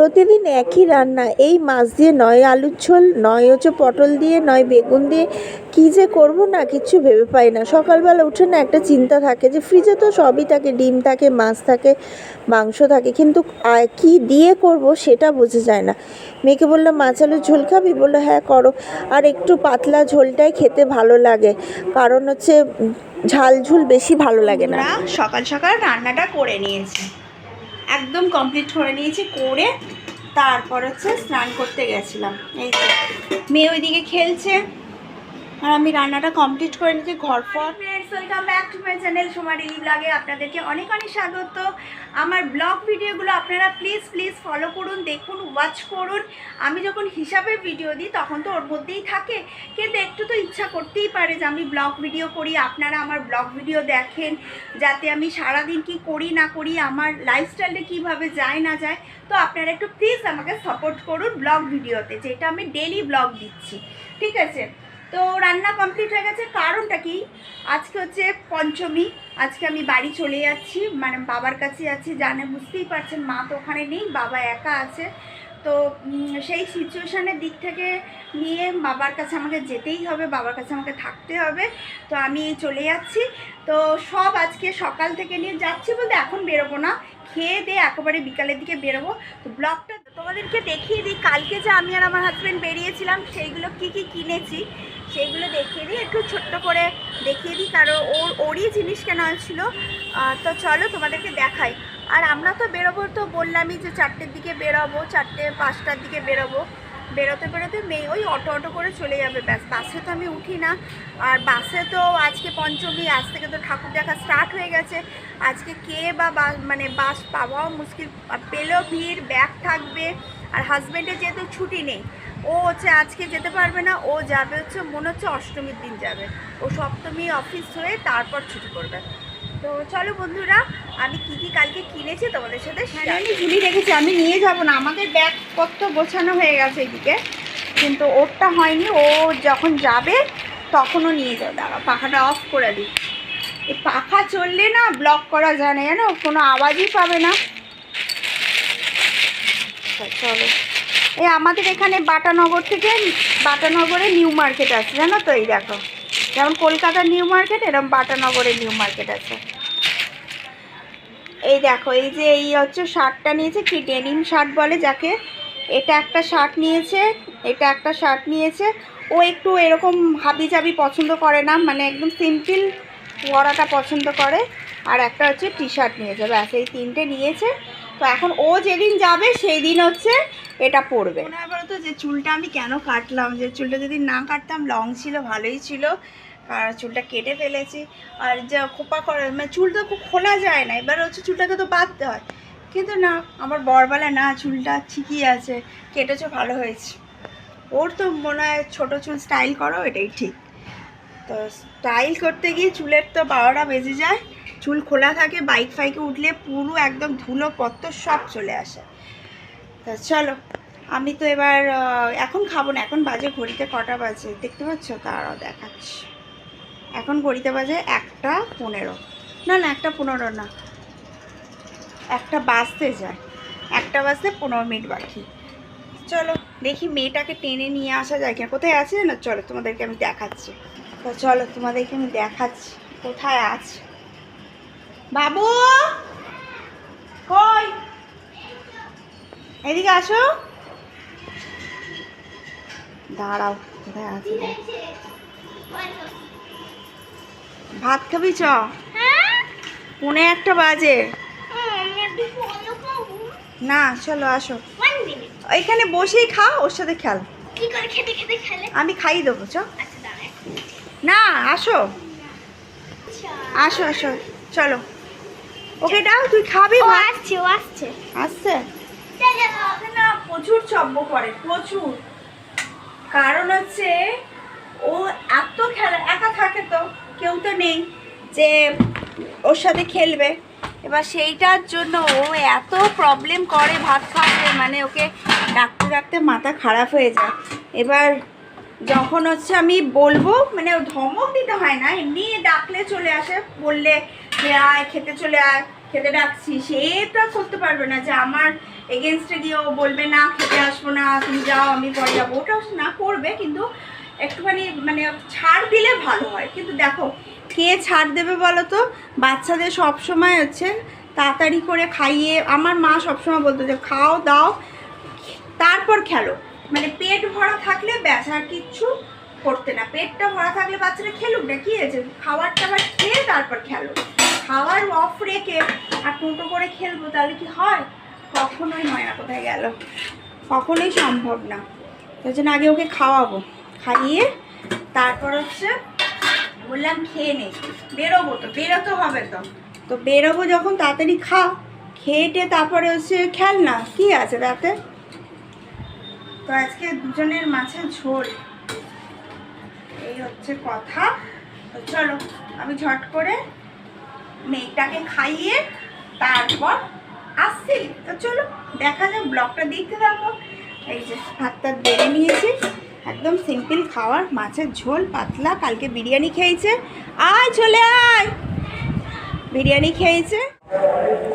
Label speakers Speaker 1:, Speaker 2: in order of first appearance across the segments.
Speaker 1: প্রতিদিন একই রান্না, এই মাছ দিয়ে নয় আলুর ঝোল, নয় হচ্ছে পটল দিয়ে, নয় বেগুন দিয়ে, কী যে করব না কিচ্ছু ভেবে পাই না। সকালবেলা উঠে না একটা চিন্তা থাকে যে ফ্রিজে তো সবই থাকে, ডিম থাকে, মাছ থাকে, মাংস থাকে, কিন্তু কী দিয়ে করব সেটা বোঝা যায় না। মেয়েকে বললাম মাছ আলুর ঝোল খাবি? বললো হ্যাঁ করো। আর একটু পাতলা ঝোলটাই খেতে ভালো লাগে, কারণ হচ্ছে ঝাল ঝোল বেশি ভালো লাগে না।
Speaker 2: সকাল সকাল রান্নাটা করে নিয়েছি, একদম কমপ্লিট করে নিয়েছি। করে তারপর হচ্ছে স্নান করতে গেছিলাম। এই যে মেয়ে ওইদিকে খেলছে আর আমি রান্নাটা কমপ্লিট করে নিয়েছি। ঘর পর welcome back to my channel Soma daily ব্লগে আপনাদেরকে অনেক অনেক স্বাগত। আমার ব্লগ ভিডিওগুলো আপনারা প্লিজ প্লিজ ফলো করুন, দেখুন, ওয়াচ করুন। আমি যখন হিসাবে ভিডিও দিই তখন তো ওর মধ্যেই থাকে, কিন্তু একটু তো ইচ্ছা করতেই পারে যে আমি ব্লগ ভিডিও করি, আপনারা আমার ব্লগ ভিডিও দেখেন, যাতে আমি সারাদিন কি করি না করি, আমার লাইফস্টাইলটা কীভাবে যায় না যায়। তো আপনারা একটু প্লিজ আমাকে সাপোর্ট করুন ব্লগ ভিডিওতে, যেটা আমি ডেইলি ব্লগ দিচ্ছি, ঠিক আছে? তো রান্না কমপ্লিট হয়ে গেছে। কারণটা কি, আজকে হচ্ছে পঞ্চমী, আজকে আমি বাড়ি চলে যাচ্ছি, মানে বাবার কাছে যাচ্ছি। জানে, বুঝতেই পারছেন, মা তো ওখানে নেই, বাবা একা আছে। তো সেই সিচুয়েশানের দিক থেকে নিয়ে বাবার কাছে আমাকে যেতেই হবে, বাবার কাছে আমাকে থাকতে হবে। তো আমি চলে যাচ্ছি। তো সব আজকে সকাল থেকে নিয়ে যাচ্ছি বলতে এখন বেরোবো না, খেয়ে দিয়ে একেবারে বিকালের দিকে বেরোবো। তো ব্লগটা তোমাদেরকে দেখিয়ে দিই, কালকে যে আমি আর আমার হাজব্যান্ড বেরিয়েছিলাম সেইগুলো কি কি কিনেছি সেইগুলো দেখিয়ে দিই, একটু ছোট্ট করে দেখিয়ে দিই, কারণ ওরই জিনিস কেনা ছিল। তো চলো তোমাদেরকে দেখাই। আর আমরা তো বেরোবো, তো বললামই যে 4টের দিকে বেরোবো, 4টে-5টার দিকে বেরোবো। বেরোতে বেরোতে মেয়ে ওই অটো করে চলে যাবে, ব্যাস। বাসে তো আমি উঠি না, আর বাসে তো আজকে পঞ্চমী, আজ থেকে তো ঠাকুর দেখা স্টার্ট হয়ে গেছে। আজকে কে বা মানে বাস পাওয়াও মুশকিল, পেলেও ভিড়, ব্যাগ থাকবে। আর হাজব্যান্ডের যেহেতু ছুটি নেই, ও হচ্ছে আজকে যেতে পারবে না, ও যাবে হচ্ছে মনে হচ্ছে অষ্টমীর দিন যাবে। ও সপ্তমী অফিস হয়ে তারপর ছুটি করবে। তো চলো বন্ধুরা, আমি কি কি কালকে কিনেছি তোমাদের সাথে আমি ঝুলি রেখেছি, আমি নিয়ে যাব না। আমাদের ব্যাগপত্র গোছানো হয়ে গেছে এইদিকে, কিন্তু ওরটা হয়নি। ও যখন যাবে তখনও নিয়ে যাবে। দাঁড়া, পাখাটা অফ করে দিই। এই পাখা চললে না ব্লক করা যায় না, জানো, কোনো আওয়াজই পাবে না। চলো, এই আমাদের এখানে বাটানগর থেকে, বাটানগরে নিউ মার্কেট আছে, জানো তো? এই দেখো, যেমন কলকাতার নিউ মার্কেট, এরকম বাটানগরের নিউ মার্কেট আছে। এই দেখো, এই যে এই হচ্ছে শার্টটা নিয়েছে, কি ডেনিম শার্ট বলে যাকে, এটা একটা শার্ট নিয়েছে, এটা একটা শার্ট নিয়েছে। ও একটু এরকম হাবি জাবি পছন্দ করে না, মানে একদম সিম্পল পরাটা পছন্দ করে। আর একটা হচ্ছে টি শার্ট নিয়েছে, ব্যাস এই 3টে নিয়েছে। তো এখন ও যেদিন যাবে সেই দিন হচ্ছে এটা পরবে। মনে হয় বলো তো যে চুলটা আমি কেন কাটলাম, যে চুলটা যদি না কাটতাম, লং ছিল ভালোই ছিল, আর চুলটা কেটে ফেলেছি। আর যা খোপা করে, মানে চুলটা খুব খোলা যায় না, এবার হচ্ছে চুলটাকে তো বাঁধতে হয়। কিন্তু না, আমার বরবেলা না, চুলটা ঠিকই আছে, কেটেছো ভালো হয়েছে। ওর তো মনে হয় ছোটো চুল স্টাইল করো, এটাই ঠিক। তো স্টাইল করতে গিয়ে চুলের তো 12টা বেজে যায়, চুল খোলা থাকে, বাইক ফাইকে উঠলে পুরো একদম ধুলো পত্র সব চলে আসে। তা চলো, আমি তো এবার এখন খাবো না, এখন বাজে ঘড়িতে কটা বাজে দেখতে পাচ্ছ? তারাও দেখাচ্ছি, এখন ঘড়িতে বাজে 1:15। না না, 1:15 না, 1টা বাজতে যায়, 1টা বাজতে 15 মিনিট বাকি। চলো দেখি মেয়েটাকে টেনে নিয়ে আসা যায় কিনা, কোথায় আছে না, চলো তোমাদেরকে আমি দেখাচ্ছি। তো চলো তোমাদেরকে আমি দেখাচ্ছি কোথায় আছে। বাবু কই, এদিকে আসো, দাঁড়াও, কোথায় আছে? ভাত খাবি? 1:45 বাজে না, চলো আসো, এখানে বসেই খাও, ওর সাথে খেল। আমি খাইয়ে দেবো, চ না, আসো আসো আসো, চলো ওকে দাও, তুই খাবি? আসছে না, প্রচুর চব্য করে, প্রচুর। কারণ হচ্ছে ও এত খেলা, একা থাকে তো, কেউ তো নেই যে ওর সাথে খেলবে। এবার সেইটার জন্য ও এত প্রবলেম করে ভাত খাওয়াতে, মানে ওকে ডাকতে ডাকতে মাথা খারাপ হয়ে যায়। এবার যখন হচ্ছে আমি বলবো, মানে ও ধমক দিতে হয় না, এমনি ডাকলে চলে আসে, বললে যে আয় খেতে চলে আয়, খেতে ডাকছি, সেটা করতে পারবে না যে আমার এগেনস্টে গিয়ে ও বলবে না খেতে আসবো না, তুমি যাও আমি পরে যাবো, ওটা না করবে, কিন্তু একটুখানি মানে ছাড় দিলে ভালো হয়। কিন্তু দেখো কে ছাড় দেবে বলো তো, বাচ্চাদের সবসময় হচ্ছে তাড়াতাড়ি করে খাইয়ে, আমার মা সবসময় বলতো যে খাও দাও তারপর খেলো, মানে পেট ভরা থাকলে ব্যাস আর কিচ্ছু করতে না, পেটটা ভরা থাকলে বাচ্চারা খেলুক না, কি আছে, খাবার টাবার খেয়ে তারপর খেলো। খাওয়ার অফ রেখে আর টুটো করে খেলবো তাহলে কি হয়? কখনোই নয় না, কোথায় গেল, কখনোই সম্ভব না। তার জন্য আগে ওকে খাওয়াবো, খাইয়ে তারপর হচ্ছে বললাম খেয়ে নে, বেরোবো তো, বেরোতে হবে তো, তো বেরোবো যখন তাড়াতাড়ি খা, খেয়েটে তারপরে হচ্ছে খেল না, কি আছে তাতে। তো আজকে দুজনের মাছের ঝোল, এই হচ্ছে কথা। তো চলো আমি ঝট করে মেয়েটাকে খাইয়ে তারপর আসছি। তো চলো দেখা যাক, ব্লগটা দেখতে থাকো। এই যে ভাতটা বেড়ে নিয়েছি, একদম সিম্পল খাওয়ার, মাছের ঝোল পাতলা, কালকে বিরিয়ানি খেয়েছে, আয় চলে আয়, বিরিয়ানি খেয়েছে।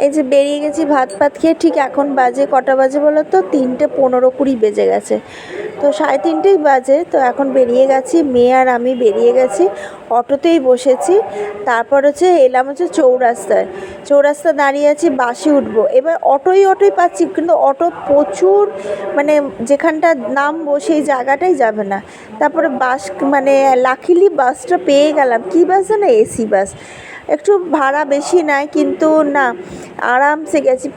Speaker 1: এই যে বেরিয়ে গেছি ভাত খেয়ে, ঠিক এখন বাজে কটা বাজে বলো তো, 3:15-20 বেজে গেছে, তো 3:30 বাজে। তো এখন বেরিয়ে গেছি, মেয়ে আর আমি বেরিয়ে গেছি, অটোতেই বসেছি। তারপর হচ্ছে এলাম হচ্ছে চৌরাস্তা দাঁড়িয়ে আছি, বাসে উঠবো। এবার অটোই পাচ্ছি, কিন্তু অটো প্রচুর, মানে যেখানটা নামবো সেই জায়গাটাই যাবে না। তারপরে বাস, মানে লাকিলি বাসটা পেয়ে গেলাম। কী বাস জানো? AC bus. একটু ভাড়া বেশি নেয়, কিন্তু না, আরামসে গেছি।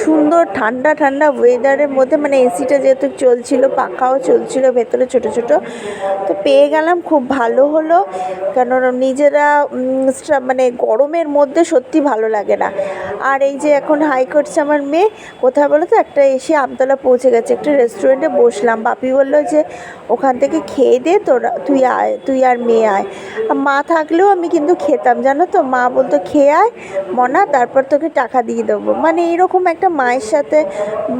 Speaker 1: সুন্দর ঠান্ডা ওয়েদারের মধ্যে, মানে এসিটা যেহেতু চলছিল, পাখাও চলছিল ভেতরে ছোট ছোট, তো পেয়ে গেলাম, খুব ভালো হলো। কেন নিজেরা মানে গরমের মধ্যে সত্যি ভালো লাগে না। আর এই যে এখন হাই করছে আমার মেয়ে, কোথায় বলো তো, একটা এসে আমতলা পৌঁছে গেছে, একটা রেস্টুরেন্টে বসলাম। বাপি বললো যে ওখান থেকে খেয়ে দে, তুই আর মেয়ে আয়। মা থাকলেও আমি কিন্তু খেতাম, জানো তো, মা বলতো খেয়ে আয় মনা, তারপর তোকে টাকা দিয়ে দেবো। মানে এরকম একটা মায়ের সাথে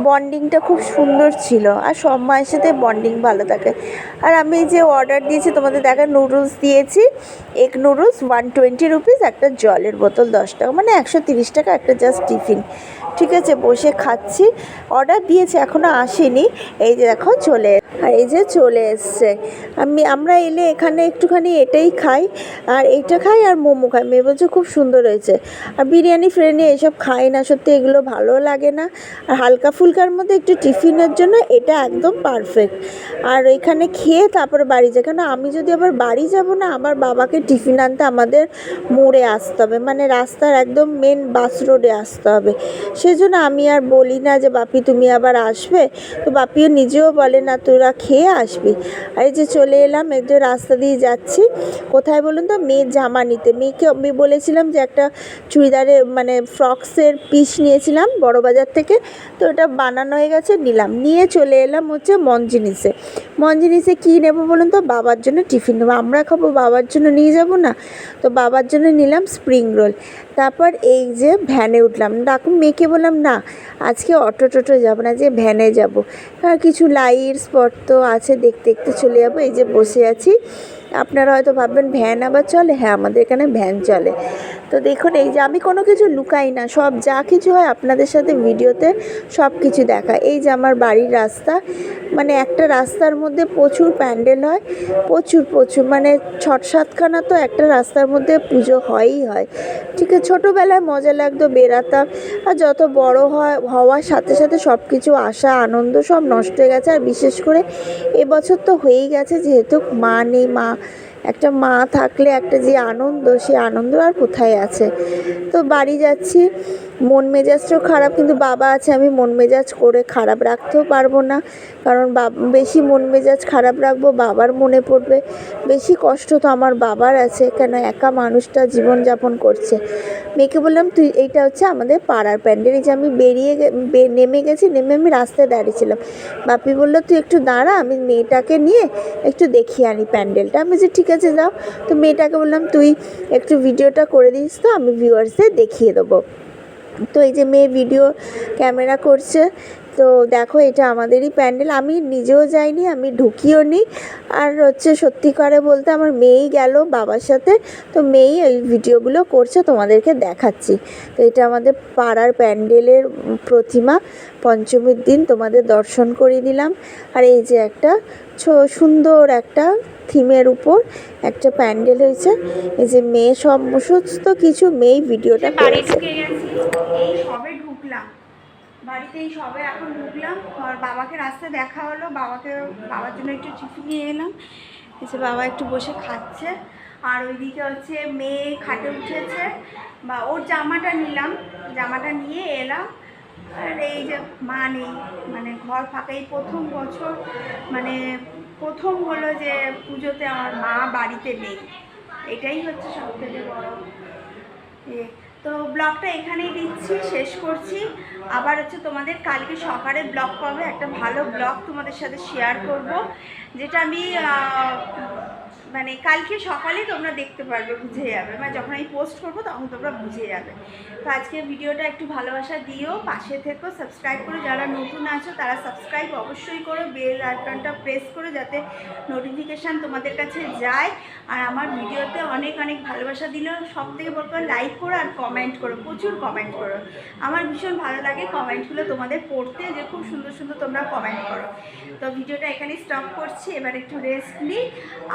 Speaker 1: বন্ডিংটা খুব সুন্দর ছিল, আর সব মায়ের সাথে বন্ডিং ভালো থাকে। আর আমি যে অর্ডার দিয়েছি তোমাদের দেখা, নুডলস দিয়েছি, এগ নুডলস 120 রুপিস, একটা জলের বোতল 10 টাকা, মানে 130 টাকা একটা জাস্ট টিফিন। ঠিক আছে, বসে খাচ্ছি। অর্ডার দিয়েছি, এখনও আসেনি। এই যে দেখো চলে, আর এই যে চলে এসছে। আমরা এলে এখানে একটুখানি এটাই খাই, আর এইটা খাই, আর মোমো খাই। মেয়ে বলছে খুব সুন্দর হয়েছে। আর বিরিয়ানি এসব খাই না, সত্যি এগুলো ভালো লাগে না। আর হালকা ফুলকার মধ্যে একটু টিফিনের জন্য এটা একদম পারফেক্ট। আর এখানে খেয়ে তারপরে বাড়ি যাই, কেন আমি যদি আবার বাড়ি যাব না, আমার বাবাকে টিফিন আনতে আমাদের মোড়ে আসতে হবে, মানে রাস্তার একদম মেন বাস রোডে আসতে হবে। সেজন্য আমি আর বলি না যে বাপি তুমি আবার আসবে, তো বাপিও নিজেও বলে না তোরা খেয়ে আসবি। আর এই যে চলে এলাম, এই যে রাস্তা দিয়ে যাচ্ছি, কোথায় বলুন তো, মেয়ের জামা নিতে। মেয়েকে আমি বলেছিলাম যে একটা চুড়িদারে, মানে ফ্রক্সের পিস নিয়েছিলাম বড়বাজার থেকে, তো ওটা বানানো হয়ে গেছে, নিয়ে চলে এলাম হচ্ছে মনজিনিসে কী নেবো বলুন তো, বাবার জন্য টিফিন নেবো, আমরা খাবো, বাবার জন্য নিয়ে যাব না। তো বাবার জন্য নিলাম স্প্রিং রোল। তারপর এই যে ভ্যানে উঠলাম, মেয়েকে বললাম না আজকে অটো যাব না, যে ভ্যানে যাব, আর কিছু লাইট স্পট তো আছে, দেখতে চলে যাবো। এই যে বসে আছি। আপনারা হয়তো ভাববেন ভ্যান আবার চলে, হ্যাঁ আমাদের এখানে ভ্যান চলে। তো দেখুন, এই যে আমি কোনো কিছু লুকাই না, সব যা কিছু হয় আপনাদের সাথে ভিডিওতে সব কিছু দেখা। এই যে আমার বাড়ির রাস্তা, মানে একটা রাস্তার মধ্যে প্রচুর প্যান্ডেল হয়, প্রচুর, মানে 6-7খানা তো একটা রাস্তার মধ্যে পুজো হয়ই হয়। ঠিক আছে, ছোটোবেলায় মজা লাগতো, বেরাতাম। আর যত বড় হওয়ার সাথে সাথে সব কিছু আশা আনন্দ সব নষ্ট হয়ে গেছে। আর বিশেষ করে এবছর তো হয়েই গেছে, যেহেতু মা নেই, একটা মা থাকলে একটা যে আনন্দ, সে আনন্দ আর কোথায় আছে। তো বাড়ি যাচ্ছি, মন মেজাজটাও খারাপ, কিন্তু বাবা আছে, আমি মন মেজাজ করে খারাপ রাখতেও পারবো না, কারণ বেশি মন মেজাজ খারাপ রাখবো বাবার মনে পড়বে। বেশি কষ্ট তো আমার বাবার আছে, কেন একা মানুষটা জীবনযাপন করছে। মেয়েকে বললাম তুই, এইটা হচ্ছে আমাদের পাড়ার প্যান্ডেল। এই যে আমি নেমে গেছি, নেমে আমি রাস্তায় দাঁড়িয়েছিলাম। বাপি বললো তুই একটু দাঁড়া, আমি মেয়েটাকে নিয়ে একটু দেখিয়ে আনি প্যান্ডেলটা। আমি যে ঠিক আছে যাও। তো মেয়েটাকে বললাম তুই একটু ভিডিওটা করে দিস, তো আমি ভিউয়ার্সদের দেখিয়ে দেবো। তো এই যে মেয়ে ভিডিও ক্যামেরা করছে, তো দেখো এটা আমাদেরই প্যান্ডেল, আমি নিজেও যাইনি, আমি ঢুকিও নি। আর হচ্ছে সত্যি করে বলতে আমার মেয়েই গেল বাবার সাথে, তো মেয়েই এই ভিডিওগুলো করছে, তোমাদেরকে দেখাচ্ছি। তো এটা আমাদের পাড়ার প্যান্ডেলের প্রতিমা, পঞ্চমীর দিন তোমাদের দর্শন করিয়ে দিলাম। আর এই যে একটা সুন্দর একটা থিমের উপর একটা প্যান্ডেল হয়েছে। এই যে মেয়ে সমস্ত কিছু মেয়েই ভিডিওটা
Speaker 2: বাড়ি
Speaker 1: করেছে।
Speaker 2: ঢুকে গেছি, এই সবে ঢুকলাম বাড়িতে, এই সবে এখন ঢুকলাম। আর বাবাকে রাস্তায় দেখা হলো, বাবার জন্য একটু টিফিন নিয়ে এলাম। এসে বাবা একটু বসে খাচ্ছে। আর ওইদিকে হচ্ছে মেয়ে খাটে উঠেছে, বা ওর জামাটা নিলাম, জামাটা নিয়ে এলাম। আর এই যে মা নেই, মানে ঘর ফাঁকা, এই প্রথম বছর, মানে প্রথম হলো যে পুজোতে আমার মা বাড়িতে নেই, এটাই হচ্ছে সবথেকে বড় এ। তো ব্লগটা এখানেই দিচ্ছি, শেষ করছি। আবার হচ্ছে তোমাদের কালকে সকালে ব্লগ পাবে, একটা ভালো ব্লগ তোমাদের সাথে শেয়ার করব, যেটা আমি মানে কালকে সকালে তোমরা দেখতে পারবে, বুঝে যাবে, মানে যখন আমি পোস্ট করবো তখন তোমরা বুঝে যাবে। তো আজকে ভিডিওটা একটু ভালোবাসা দিও, পাশে থেকো, সাবস্ক্রাইব করো, যারা নতুন আছো তারা সাবস্ক্রাইব অবশ্যই করো, বেল আইকনটা প্রেস করো যাতে নোটিফিকেশান তোমাদের কাছে যায়। আর আমার ভিডিওতে অনেক অনেক ভালোবাসা দিলেও সব থেকে বড় করে লাইক করো আর কমেন্ট করো, প্রচুর কমেন্ট করো। আমার ভীষণ ভালো লাগে কমেন্টগুলো তোমাদের পড়তে, যে খুব সুন্দর সুন্দর তোমরা কমেন্ট করো। তো ভিডিওটা এখানেই স্টপ করছি, এবার একটু রেস্ট নিই,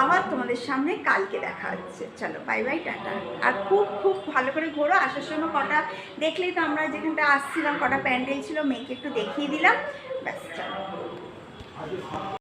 Speaker 2: আবার তোমাদের সামনে কালকে দেখা হচ্ছে। চলো বাই বাই, টাটা। আর খুব খুব ভালো করে ঘোরো, আসার সময় কটা দেখলেই তো আমরা যেখানটা আসছিলাম কটা প্যান্ডেল ছিল, মেয়েকে একটু দেখিয়ে দিলাম, ব্যাস চলো।